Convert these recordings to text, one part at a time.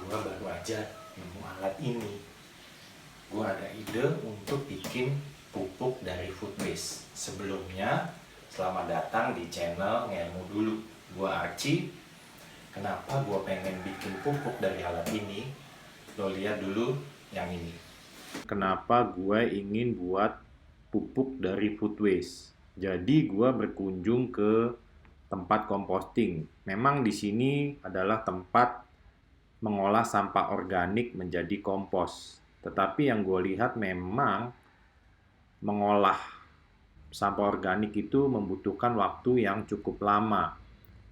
Gua baru aja nemu alat ini. Gua ada ide untuk bikin pupuk dari food waste. Sebelumnya, selamat datang di channel Ngelmu Dulu. Gua Archie. Kenapa gua pengen bikin pupuk dari alat ini? Lo lihat dulu yang ini. Kenapa gue ingin buat pupuk dari food waste? Jadi gue berkunjung ke tempat composting. Memang di sini adalah tempat mengolah sampah organik menjadi kompos. Tetapi yang gue lihat memang mengolah sampah organik itu membutuhkan waktu yang cukup lama.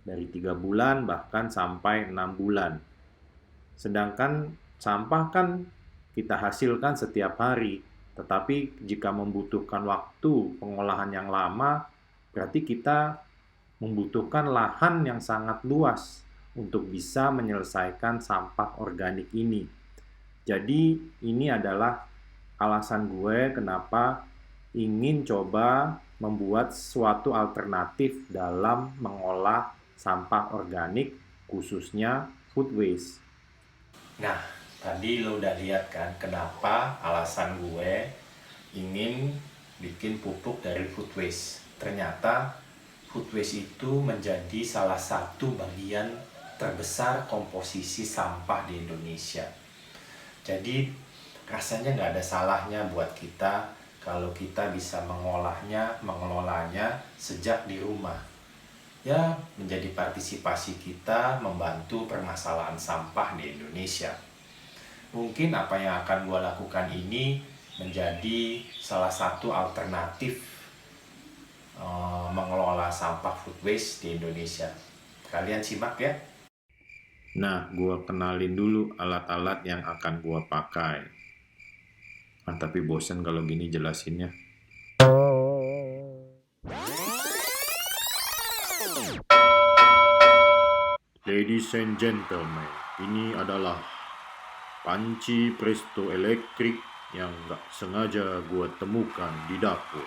Dari 3 bulan bahkan sampai 6 bulan. Sedangkan sampah kan kita hasilkan setiap hari. Tetapi jika membutuhkan waktu pengolahan yang lama, berarti kita membutuhkan lahan yang sangat luas untuk bisa menyelesaikan sampah organik ini. Jadi ini adalah alasan gue kenapa ingin coba membuat suatu alternatif dalam mengolah sampah organik, khususnya food waste. Nah, tadi lo udah lihat kan kenapa alasan gue ingin bikin pupuk dari food waste. Ternyata food waste itu menjadi salah satu bagian terbesar komposisi sampah di Indonesia. Jadi rasanya nggak ada salahnya buat kita kalau kita bisa mengelolanya sejak di rumah. Ya, menjadi partisipasi kita membantu permasalahan sampah di Indonesia. Mungkin apa yang akan gue lakukan ini menjadi salah satu alternatif mengelola sampah food waste di Indonesia. Kalian simak ya. Nah, gue kenalin dulu alat-alat yang akan gue pakai. Tapi bosan kalau gini jelasinnya. Ladies and gentlemen, ini adalah panci presto elektrik yang gak sengaja gue temukan di dapur.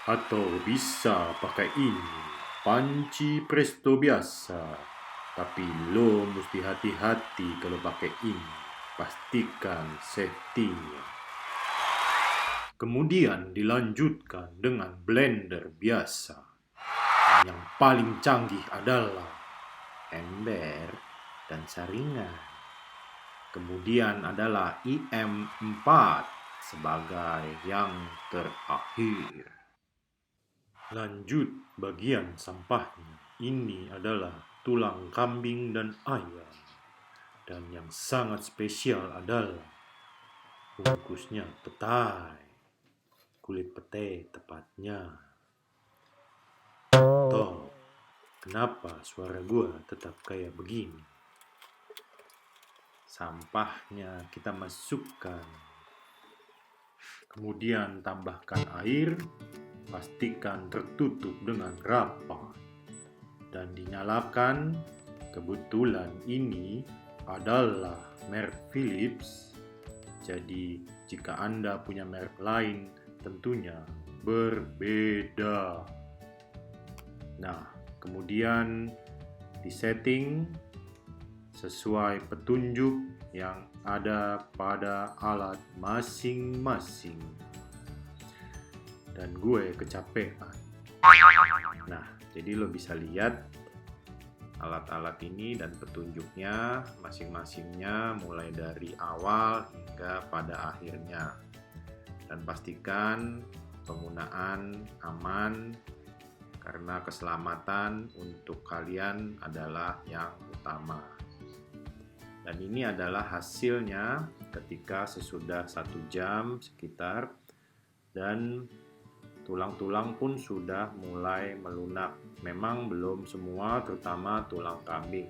Atau bisa pakai ini, panci presto biasa. Tapi lo mesti hati-hati kalau pakai ini. Pastikan safety-nya. Kemudian dilanjutkan dengan blender biasa. Yang paling canggih adalah ember dan saringan. Kemudian adalah IM4 sebagai yang terakhir. Lanjut bagian sampahnya. Ini adalah tulang kambing dan ayam. Dan yang sangat spesial adalah bungkusnya petai. Kulit petai tepatnya. Toh, kenapa suara gua tetap kayak begini? Sampahnya kita masukkan. Kemudian tambahkan air. Pastikan tertutup dengan rapat. Dan dinyalakan. Kebetulan ini adalah merek Philips. Jadi jika Anda punya merek lain tentunya berbeda. Nah, kemudian disetting sesuai petunjuk yang ada pada alat masing-masing. Dan gue kecapean. Nah, jadi lo bisa lihat alat-alat ini dan petunjuknya masing-masingnya mulai dari awal hingga pada akhirnya. Dan pastikan penggunaan aman karena keselamatan untuk kalian adalah yang utama. Dan ini adalah hasilnya ketika sesudah 1 jam sekitar dan tulang-tulang pun sudah mulai melunak. Memang belum semua, terutama tulang kambing.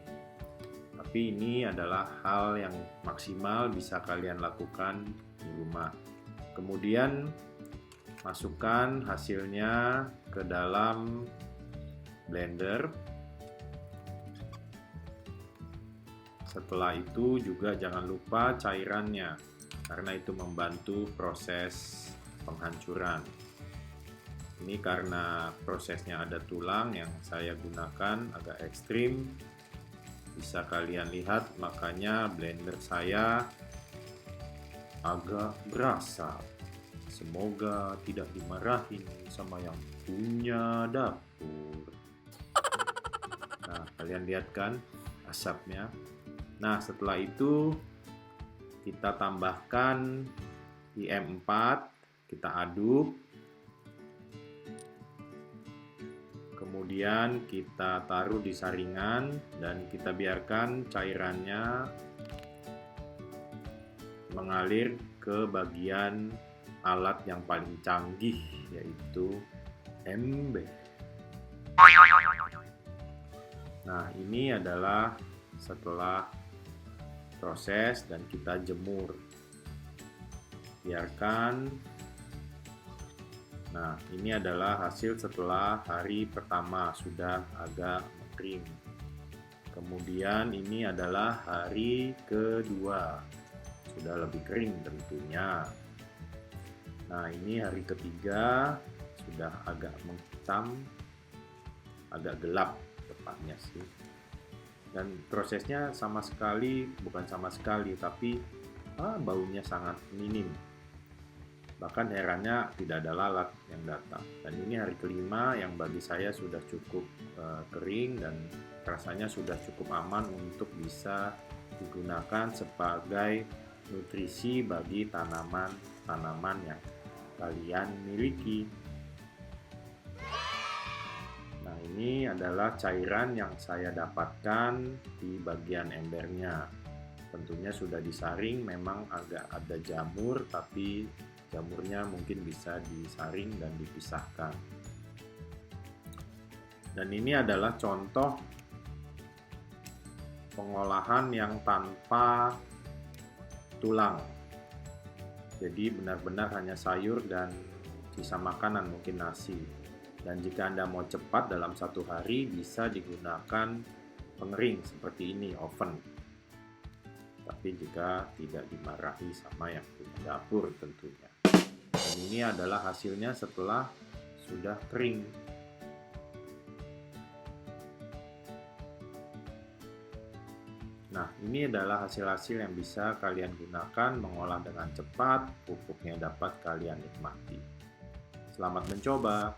Tapi ini adalah hal yang maksimal bisa kalian lakukan di rumah. Kemudian masukkan hasilnya ke dalam blender. Setelah itu juga jangan lupa cairannya, karena itu membantu proses penghancuran. Ini karena prosesnya ada tulang yang saya gunakan agak ekstrim, Bisa kalian lihat, makanya blender saya agak berasap. Semoga tidak dimarahin sama yang punya dapur. Nah, kalian lihat kan asapnya. Nah, setelah itu kita tambahkan IM4, kita aduk. Kemudian kita taruh di saringan dan kita biarkan cairannya mengalir ke bagian alat yang paling canggih, yaitu ember. Nah, ini adalah setelah proses dan kita jemur. Biarkan. Nah, ini adalah hasil setelah hari pertama, sudah agak mengering. Kemudian ini adalah hari kedua, sudah lebih kering tentunya. Nah, ini hari ketiga, sudah agak menghitam, agak gelap tepatnya sih. Dan prosesnya bukan sama sekali, tapi baunya sangat minim. Bahkan herannya tidak ada lalat yang datang. Dan ini hari kelima yang bagi saya sudah cukup kering dan rasanya sudah cukup aman untuk bisa digunakan sebagai nutrisi bagi tanaman-tanaman yang kalian miliki. Nah, ini adalah cairan yang saya dapatkan di bagian embernya. Tentunya sudah disaring, memang agak ada jamur, tapi jamurnya mungkin bisa disaring dan dipisahkan. Dan ini adalah contoh pengolahan yang tanpa tulang. Jadi benar-benar hanya sayur dan sisa makanan, mungkin nasi. Dan jika Anda mau cepat dalam 1 hari, bisa digunakan pengering seperti ini, oven. Tapi jika tidak dimarahi sama yang punya dapur tentunya. Dan ini adalah hasilnya setelah sudah kering. Nah, ini adalah hasil-hasil yang bisa kalian gunakan mengolah dengan cepat, pupuknya dapat kalian nikmati. Selamat mencoba!